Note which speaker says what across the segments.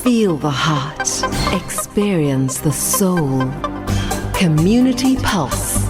Speaker 1: Feel the heart. Experience the soul. Community Pulse.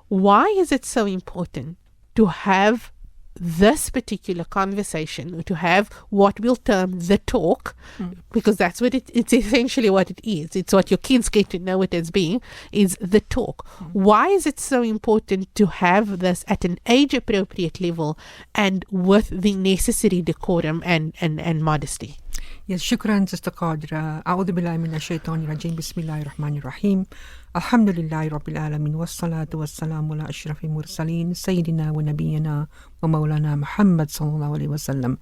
Speaker 2: Why is it so important to have this particular conversation, or to have what we'll term the talk, because that's what it's essentially what it is. It's what your kids get to know it as being, is the talk. Why is it so important to have this at an age-appropriate level and with the necessary decorum and modesty?
Speaker 3: Yes, shukran, Sister Qadra. A'udhu billahi minash shaitani rajim. Bismillahir Rahmanir Rahim. Alhamdulillahi Rabbil Alamin. Wassalatu wassalamu ala ashrafil mursaleen. Sayyidina wa nabiyyina wa maulana Muhammad sallallahu alayhi wa sallam.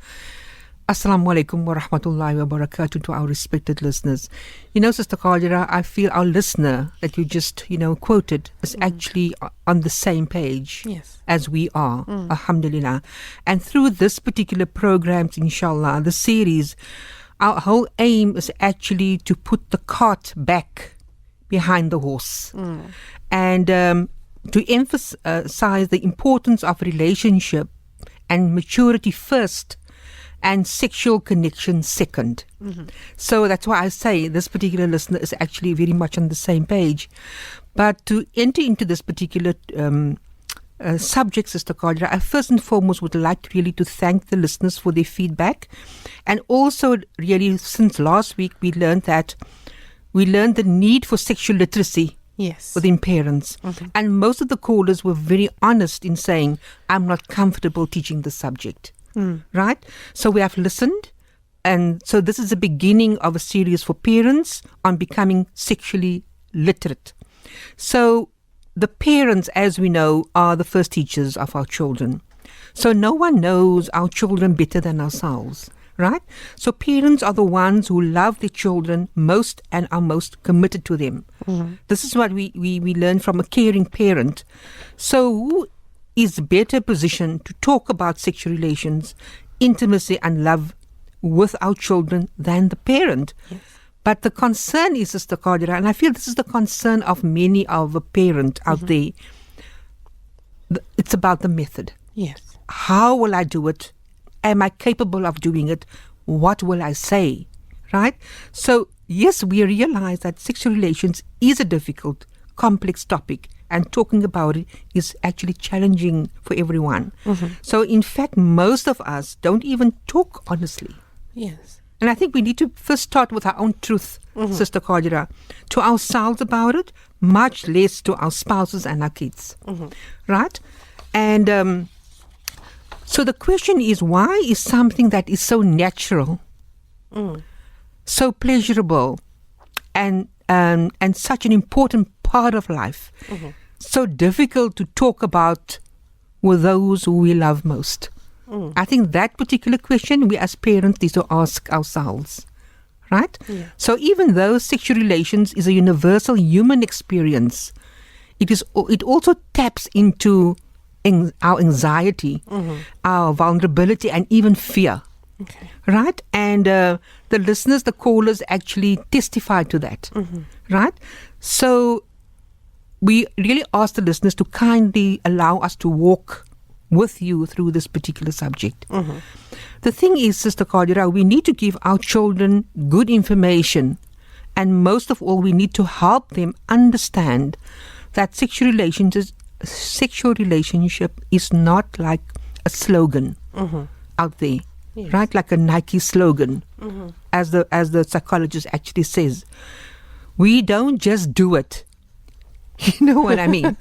Speaker 3: Assalamu alaikum wa rahmatullahi wa barakatuh to our respected listeners. You know, Sister Qadra, I feel our listener that you just, quoted is actually on the same page as we are. Alhamdulillah. And through this particular program, inshallah, the series, our whole aim is actually to put the cart back behind the horse and to emphasize the importance of relationship and maturity first and sexual connection second. So that's why I say this particular listener is actually very much on the same page. But to enter into this particular subject, Sister Qadra, I first and foremost would like really to thank the listeners for their feedback. And also really since last week we learned the need for sexual literacy within parents. And most of the callers were very honest in saying, I'm not comfortable teaching the subject. Right? So we have listened, and so this is the beginning of a series for parents on becoming sexually literate. So the parents, as we know, are the first teachers of our children. So no one knows our children better than ourselves, right? So parents are the ones who love their children most and are most committed to them. This is what we learn from a caring parent. So who is better positioned to talk about sexual relations, intimacy and love with our children than the parent? But the concern is, Sister Qadra, and I feel this is the concern of many of the parents out there, it's about the method. How will I do it? Am I capable of doing it? What will I say? Right? So, yes, we realize that sexual relations is a difficult, complex topic, and talking about it is actually challenging for everyone. So, in fact, most of us don't even talk honestly. And I think we need to first start with our own truth, Sister Qadra, to ourselves about it, much less to our spouses and our kids. Right? And so the question is, why is something that is so natural, so pleasurable, and such an important part of life, so difficult to talk about with those who we love most? I think that particular question we as parents need to ask ourselves, right? So even though sexual relations is a universal human experience, it also taps into our anxiety, our vulnerability, and even fear, right? And the listeners, the callers actually testify to that, right? So we really ask the listeners to kindly allow us to walk with you through this particular subject. The thing is, Sister Qadra, we need to give our children good information, and most of all, we need to help them understand that sexual relationship is not like a slogan out there, right? Like a Nike slogan, as the psychologist actually says. We don't just do it. You know what I mean?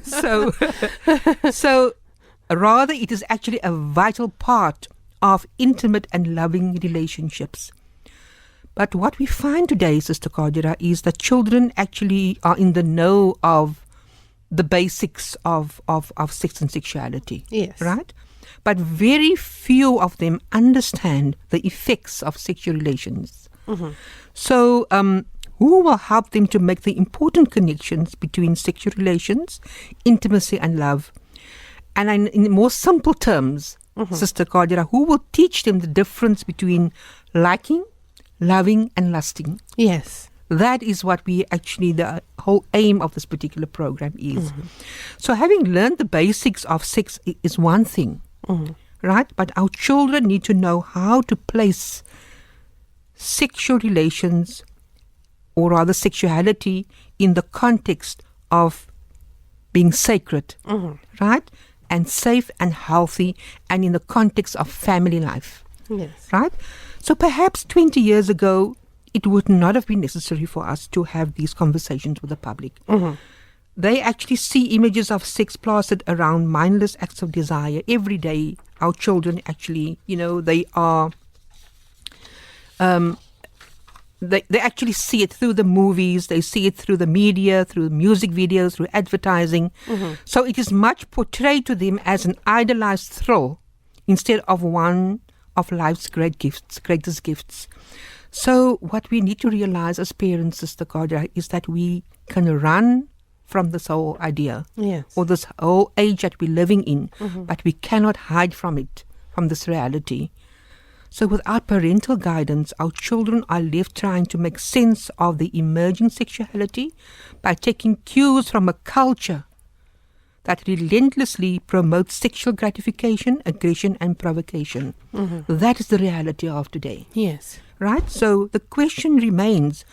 Speaker 3: So rather, it is actually a vital part of intimate and loving relationships. But what we find today, Sister Qadra, is that children actually are in the know of the basics of sex and sexuality. Right? But very few of them understand the effects of sexual relations. So, who will help them to make the important connections between sexual relations, intimacy and love? And in more simple terms, Sister Qadira, who will teach them the difference between liking, loving and lusting.
Speaker 2: Yes.
Speaker 3: That is what we actually, the whole aim of this particular program is. So having learned the basics of sex is one thing, right? But our children need to know how to place sexual relations, or rather sexuality, in the context of being sacred, right? And safe and healthy, and in the context of family life,
Speaker 2: Yes.
Speaker 3: right? So perhaps 20 years ago, it would not have been necessary for us to have these conversations with the public. They actually see images of sex plastered around mindless acts of desire every day. Our children actually, they are... They actually see it through the movies, they see it through the media, through music videos, through advertising. So it is much portrayed to them as an idolized thrill instead of one of life's greatest gifts. So what we need to realize as parents, Sister Qadira, is that we can run from this whole idea,
Speaker 2: Yes.
Speaker 3: or this whole age that we're living in, but we cannot hide from it, from this reality. So without parental guidance, our children are left trying to make sense of the emerging sexuality by taking cues from a culture that relentlessly promotes sexual gratification, aggression and provocation. That is the reality of today.
Speaker 2: Yes.
Speaker 3: Right? So the question remains,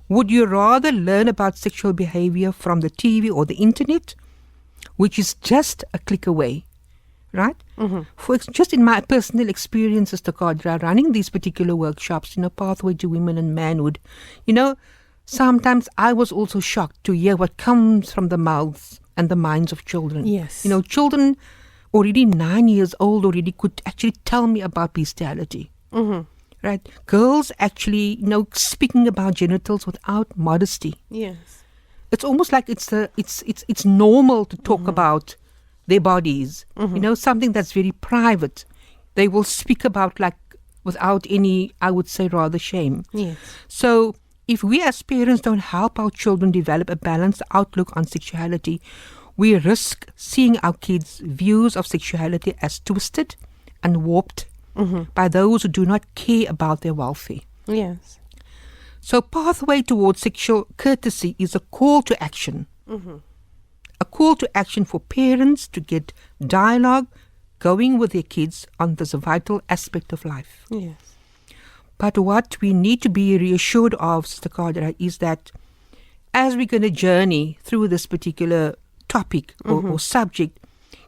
Speaker 3: would you rather learn about sexual behavior from the TV or the internet, which is just a click away? Right? Just in my personal experience, Sister Qadira, running these particular workshops, Pathway to Women and Manhood, sometimes I was also shocked to hear what comes from the mouths and the minds of children.
Speaker 2: Yes.
Speaker 3: Children already 9 years old already could actually tell me about bestiality. Right? Girls actually, speaking about genitals without modesty.
Speaker 2: Yes.
Speaker 3: It's almost like it's normal to talk about their bodies, something that's very private. They will speak about without any, I would say, rather shame.
Speaker 2: Yes.
Speaker 3: So if we as parents don't help our children develop a balanced outlook on sexuality, we risk seeing our kids' views of sexuality as twisted and warped by those who do not care about their welfare.
Speaker 2: Yes.
Speaker 3: So Pathway towards Sexual Courtesy is a call to action. A call to action for parents to get dialogue going with their kids on this vital aspect of life.
Speaker 2: Yes.
Speaker 3: But what we need to be reassured of, Sister Qadira, is that as we're going to journey through this particular topic or subject,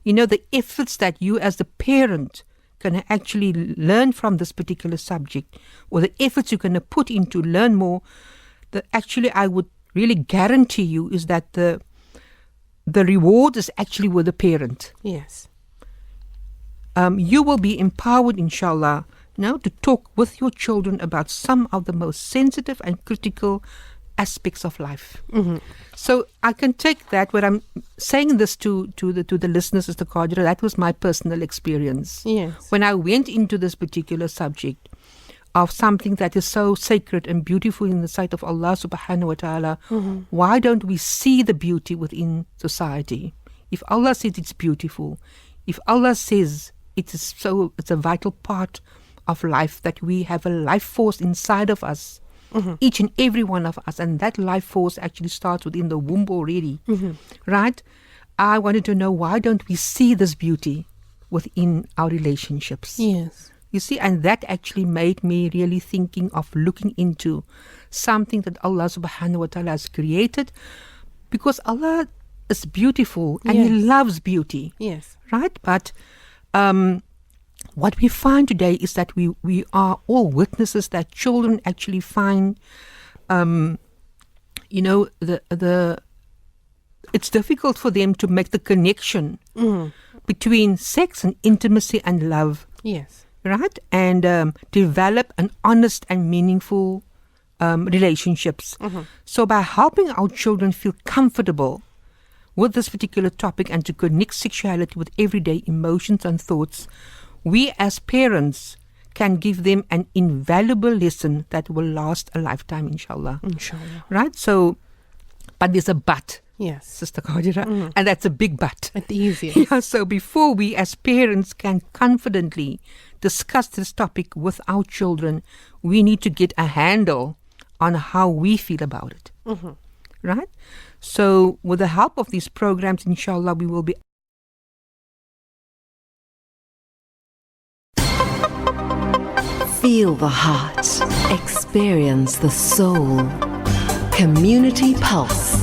Speaker 3: the efforts that you as the parent can actually learn from this particular subject, or the efforts you're going to put in to learn more, that actually I would really guarantee you is that the reward is actually with the parent.
Speaker 2: Yes.
Speaker 3: You will be empowered, inshallah, to talk with your children about some of the most sensitive and critical aspects of life. So I can take that, when I'm saying this to the listeners, Sister Qadira, that was my personal experience.
Speaker 2: Yes.
Speaker 3: When I went into this particular subject of something that is so sacred and beautiful in the sight of Allah subhanahu wa ta'ala, why don't we see the beauty within society? If Allah says it's beautiful, if Allah says it's a vital part of life, that we have a life force inside of us, each and every one of us, and that life force actually starts within the womb already, right? I wanted to know, why don't we see this beauty within our relationships?
Speaker 2: Yes.
Speaker 3: You see, and that actually made me really thinking of looking into something that Allah subhanahu wa ta'ala has created, because Allah is beautiful and He loves beauty.
Speaker 2: Yes.
Speaker 3: Right? But what we find today is that we are all witnesses that children actually find, it's difficult for them to make the connection between sex and intimacy and love.
Speaker 2: Yes.
Speaker 3: Right? And develop an honest and meaningful relationships. So by helping our children feel comfortable with this particular topic and to connect sexuality with everyday emotions and thoughts, we as parents can give them an invaluable lesson that will last a lifetime, inshallah.
Speaker 2: Inshallah.
Speaker 3: Right? So, but there's a but.
Speaker 2: Yes.
Speaker 3: Sister Qadira, and that's a big but.
Speaker 2: It's easier.
Speaker 3: Yeah, so before we as parents can confidently discuss this topic with our children, we need to get a handle on how we feel about it. Right? So with the help of these programs, inshallah, we will be
Speaker 1: Feel the heart. Experience the soul. Community Pulse.